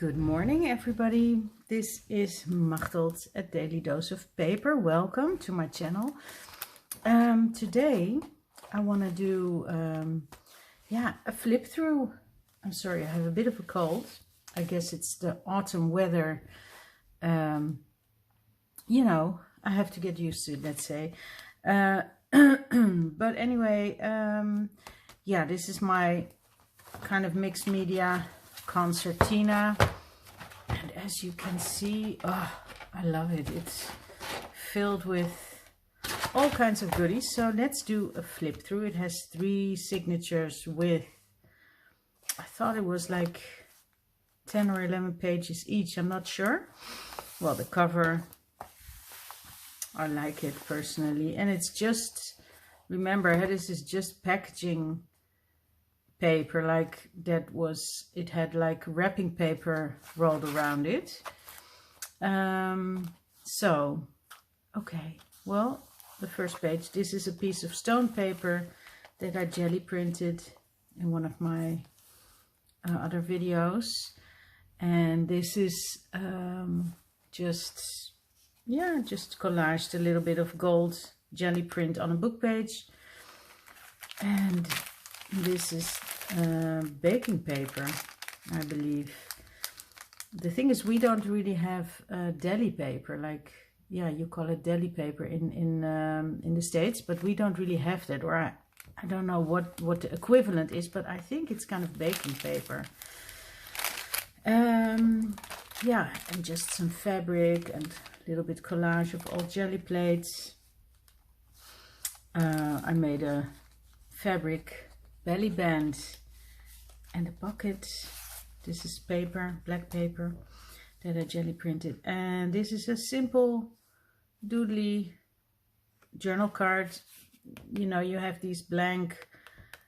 Good morning, everybody. This is Machteld, a daily dose of paper. Welcome to my channel. Today I want to do a flip through. I'm sorry, I have a bit of a cold. I guess it's the autumn weather. You know, I have to get used to it, let's say. But anyway, yeah, this is my kind of mixed media concertina, and as you can see, I love it. It's filled with all kinds of goodies. So let's do a flip through. It has 3 signatures with, I thought it was like 10 or 11 pages each, I'm not sure. Well, the cover, I like it personally, and it's just, remember, this is just packaging paper, like that was, it had like wrapping paper rolled around it. So okay, well, the first page, this is a piece of stone paper that I jelly printed in one of my other videos, and this is just collaged a little bit of gold jelly print on a book page. And this is baking paper, I believe. The thing is, we don't really have deli paper, like, yeah, you call it deli paper in the States, but we don't really have that, or I don't know what the equivalent is, but I think it's kind of baking paper. Yeah, and just some fabric and a little bit collage of old jelly plates. I made a fabric belly band and a pocket. This is paper, black paper, that I jelly printed. And this is a simple doodly journal card. You know, you have these blank,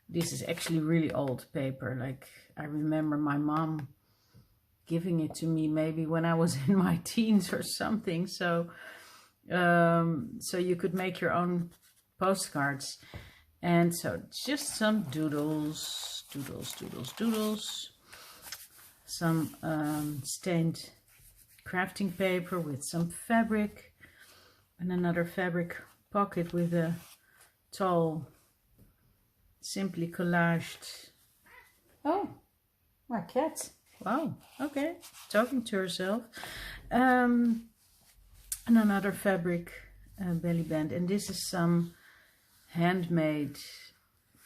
this is actually really old paper. Like, I remember my mom giving it to me maybe when I was in my teens or something. So so you could make your own postcards. And so just some doodles, some stained crafting paper with some fabric, and another fabric pocket with a tall, simply collaged, oh, my cat, wow, okay, talking to herself, and another fabric belly band. And this is some handmade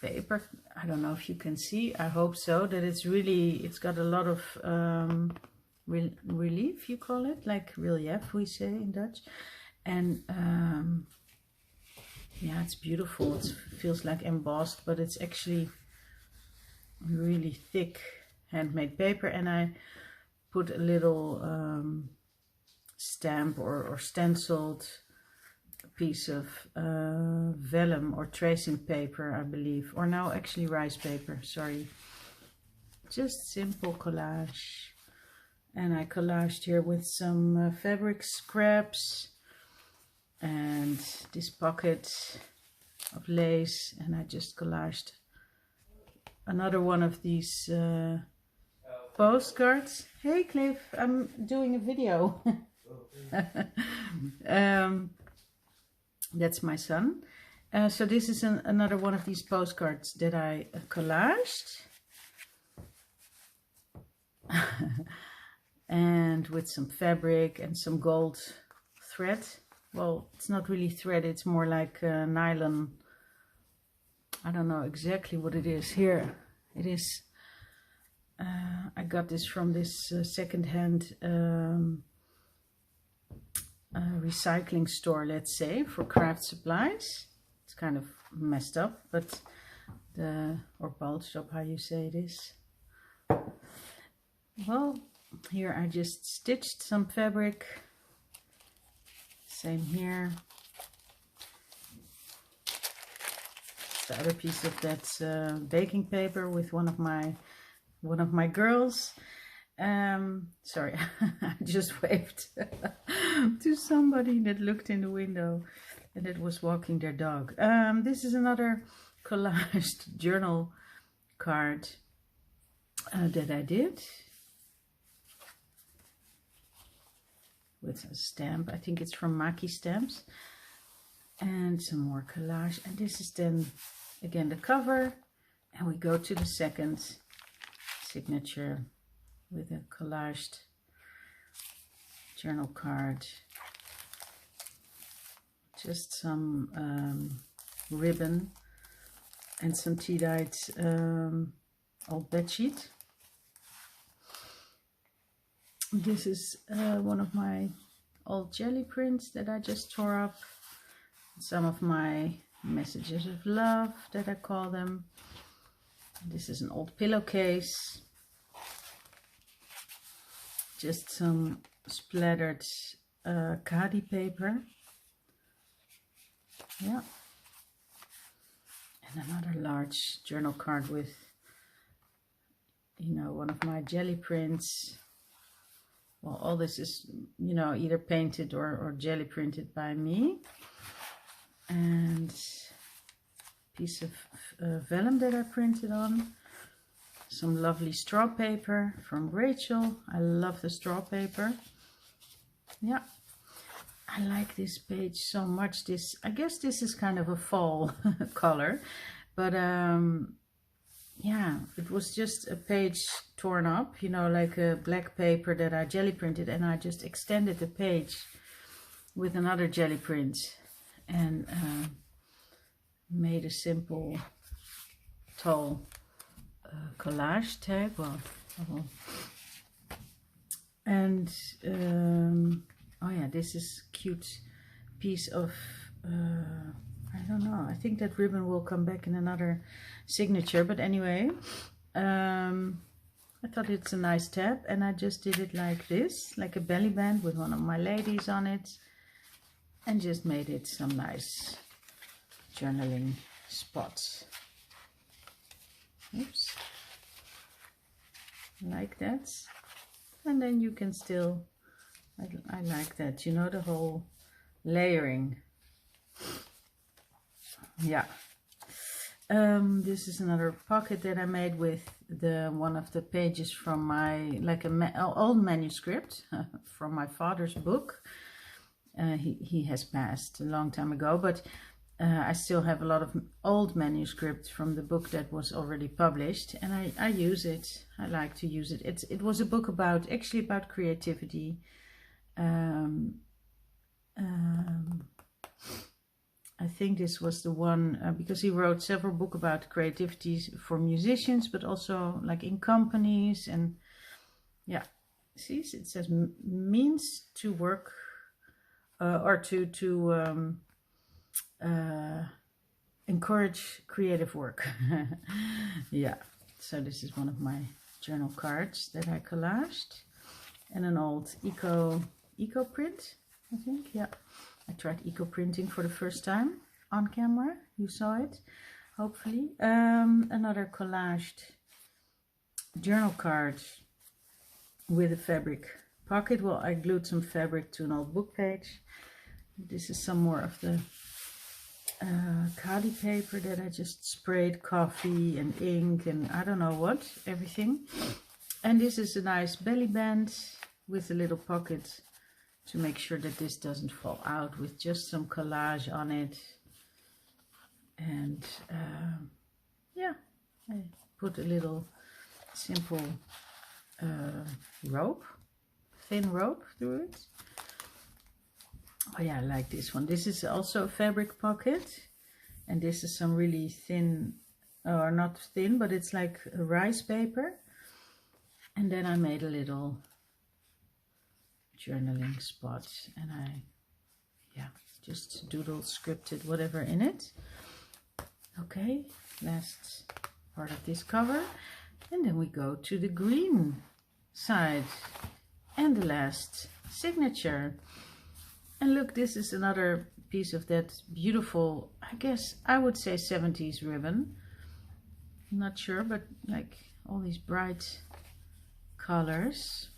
paper. I don't know if you can see, I hope so, that it's really, it's got a lot of relief, you call it, like relief we say in Dutch. And yeah, it's beautiful. It feels like embossed, but it's actually really thick handmade paper. And I put a little stamp or stenciled piece of vellum or tracing paper, I believe, or no, actually rice paper, sorry. Just simple collage. And I collaged here with some fabric scraps and this pocket of lace, and I just collaged another one of these postcards. Hey Cliff, I'm doing a video. That's my son. So this is another one of these postcards that I collaged. And with some fabric and some gold thread. Well, it's not really thread, it's more like nylon. I don't know exactly what it is. Here it is. I got this from this second-hand recycling store, let's say, for craft supplies. It's kind of messed up, but or bulged up, how you say it is. Well, here I just stitched some fabric. Same here. The other piece of that baking paper with one of my girls. Sorry, I just waved to somebody that looked in the window and that was walking their dog. This is another collaged journal card that I did. with a stamp. I think it's from Maki Stamps. And some more collage. And this is then again the cover. And we go to the second signature with a collaged journal card. Just some ribbon and some tea-dyed old bedsheet. This is one of my old jelly prints that I just tore up. Some of my messages of love that I call them. This is an old pillowcase. Just some splattered khadi paper. Yeah. And another large journal card with, you know, one of my jelly prints. Well, all this is, you know, either painted or jelly printed by me. And piece of vellum that I printed on. Some lovely straw paper from Rachel. I love the straw paper. Yeah, I like this page so much. This, I guess this is kind of a fall color, but yeah, it was just a page torn up, you know, like a black paper that I jelly printed, and I just extended the page with another jelly print and made a simple tall collage tag. Well, and oh yeah, this is cute piece of I don't know, I think that ribbon will come back in another signature, but anyway, I thought it's a nice tab, and I just did it like this, like a belly band with one of my ladies on it, and just made it some nice journaling spots. Oops, like that. And then you can still, I like that, you know, the whole layering. Yeah. This is another pocket that I made with one of the pages from my, like old manuscript from my father's book. He has passed a long time ago, but I still have a lot of old manuscripts from the book that was already published, and I use it. I like to use it. It was a book actually about creativity. I think this was the one, because he wrote several books about creativity for musicians, but also like in companies. And yeah, see, it says means to work or to encourage creative work. Yeah, so this is one of my journal cards that I collaged, and an old eco print, I think. Yeah, I tried eco printing for the first time on camera. You saw it, hopefully. Another collaged journal card with a fabric pocket. Well, I glued some fabric to an old book page. This is some more of the khadi paper that I just sprayed coffee and ink and I don't know what, everything. And this is a nice belly band with a little pocket to make sure that this doesn't fall out, with just some collage on it. And yeah, I put a little simple rope, thin rope through it. Oh yeah, I like this one. This is also a fabric pocket, and this is some really thin, or not thin, but it's like a rice paper. And then I made a little journaling spot, and I, yeah, just doodle scripted whatever in it. Okay, last part of this cover, and then we go to the green side and the last signature. And look, this is another piece of that beautiful, I guess I would say 70s ribbon. I'm not sure, but like all these bright colors.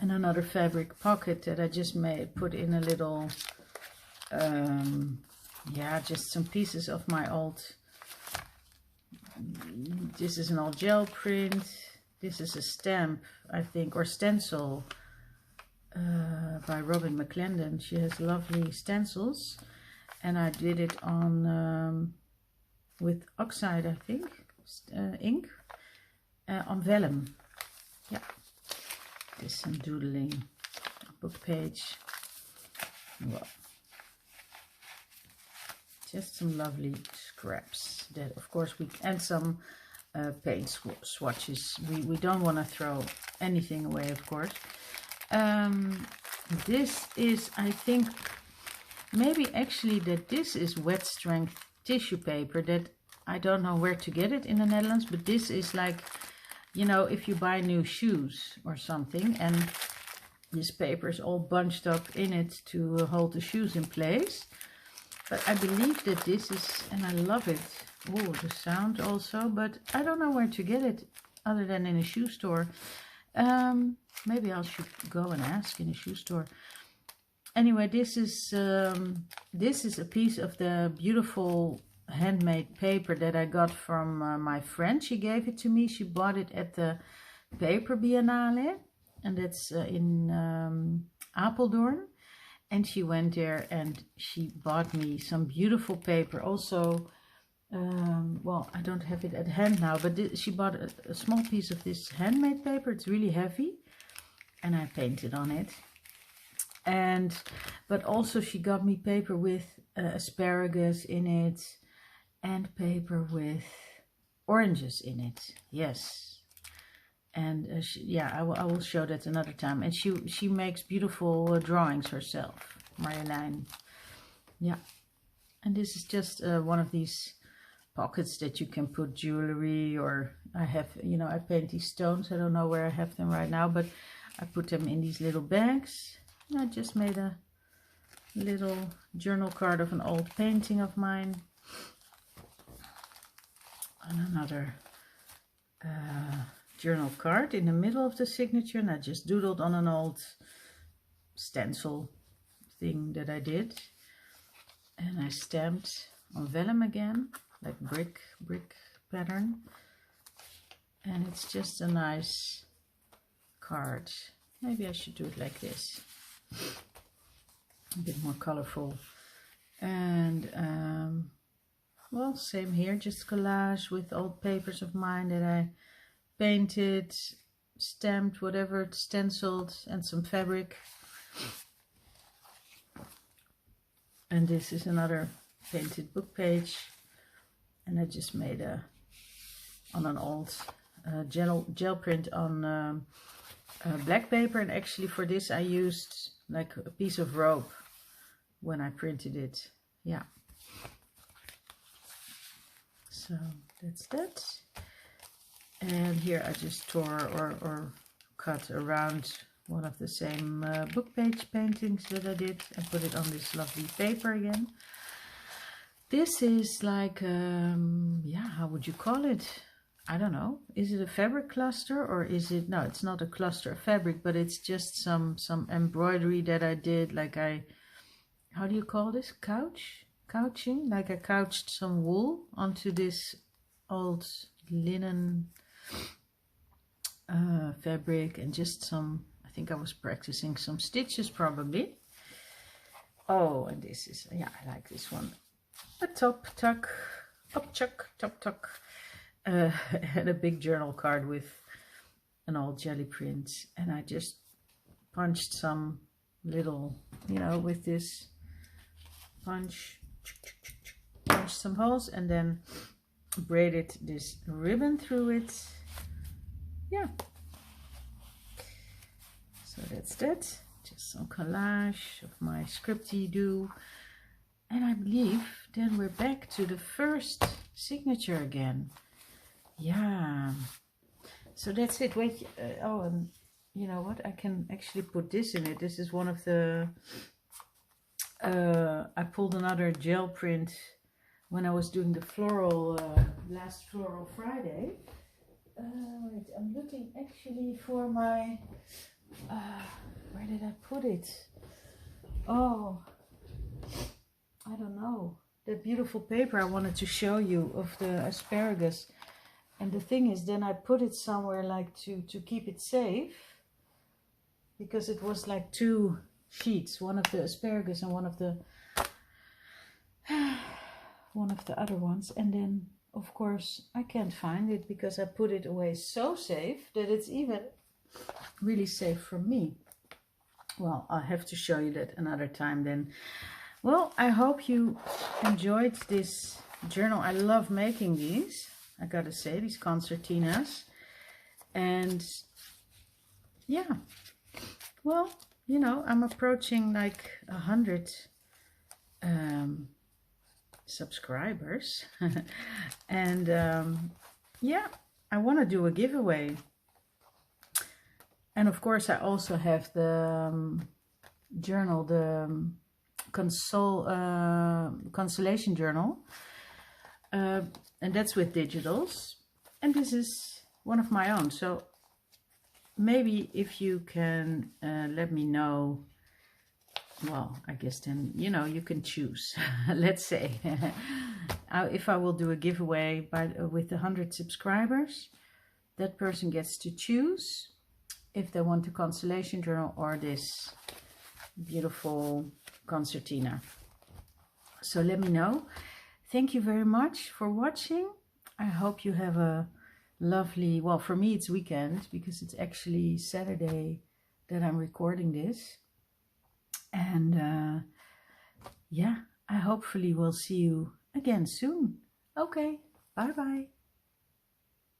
And another fabric pocket that I just put in a little, yeah, just some pieces of my old, this is an old gel print. This is a stamp, I think, or stencil by Robin McClendon. She has lovely stencils, and I did it on with oxide, I think, ink, on vellum. Yeah, there's some doodling, book page. Well, just some lovely scraps that, of course, and some paint swatches. We don't want to throw anything away, of course. This is, I think, maybe actually that this is wet strength tissue paper. That I don't know where to get it in the Netherlands, but this is like, you know, if you buy new shoes or something, and this paper is all bunched up in it to hold the shoes in place. But I believe that this is, and I love it. Oh, the sound also, but I don't know where to get it other than in a shoe store. Maybe I should go and ask in a shoe store. Anyway, this is a piece of the beautiful handmade paper that I got from my friend. She gave it to me. She bought it at the Paper Biennale, and that's in Apeldoorn. And she went there and she bought me some beautiful paper. Also, well, I don't have it at hand now, but she bought a small piece of this handmade paper. It's really heavy, and I painted on it. But also she got me paper with asparagus in it, and paper with oranges in it. Yes. And yeah, I will show that another time. And she makes beautiful drawings herself, Marjolein. Yeah. And this is just one of these pockets that you can put jewelry, or I have, you know, I paint these stones. I don't know where I have them right now, but I put them in these little bags. And I just made a little journal card of an old painting of mine. And another journal card in the middle of the signature, and I just doodled on an old stencil thing that I did, and I stamped on vellum again, like brick pattern, and it's just a nice card. Maybe I should do it like this, a bit more colorful. And well, same here, just collage with old papers of mine that I painted, stamped, whatever, stenciled, and some fabric. And this is another painted book page, and I just made on an old gel print on black paper. And actually for this I used like a piece of rope when I printed it. Yeah, so that's that. And here I just tore or cut around one of the same book page paintings that I did and put it on this lovely paper again. This is like, yeah, how would you call it? I don't know. Is it a fabric cluster, or is it, no, it's not a cluster of fabric, but it's just some embroidery that I did. Like how do you call this? Couching? Like I couched some wool onto this old linen fabric, and just some, I think I was practicing some stitches probably. Oh, and this is, yeah, I like this one. A top tuck, top tuck, and a big journal card with an old jelly print, and I just punched some little, you know, with this punch some holes, and then braided this ribbon through it. Yeah, so that's that. Just some collage of my scripty-doo, and I believe then we're back to the first signature again. Yeah, so that's it. Wait, oh, and you know what, I can actually put this in it. This is one of the I pulled another gel print when I was doing the floral last Floral Friday. Wait, I'm looking actually for my where did I put it? Oh, I don't know. That beautiful paper I wanted to show you of the asparagus. And the thing is, then I put it somewhere like to keep it safe. because it was like 2 sheets, one of the asparagus and one of the other ones. And then of course I can't find it because I put it away so safe that it's even really safe for me. Well, I'll have to show you that another time then. Well, I hope you enjoyed this journal. I love making these, I gotta say, these concertinas. And yeah, well, you know, I'm approaching like 100 subscribers. And yeah, I want to do a giveaway. And of course I also have the journal, the consolation journal, and that's with digitals, and this is one of my own. So maybe if you can let me know, well, I guess then, you know, you can choose. Let's say if I will do a giveaway with 100 subscribers, that person gets to choose if they want the consolation journal or this beautiful concertina. So let me know. Thank you very much for watching. I hope you have a lovely, well, for me it's weekend because it's actually Saturday that I'm recording this. And yeah, I hopefully will see you again soon. Okay, bye bye.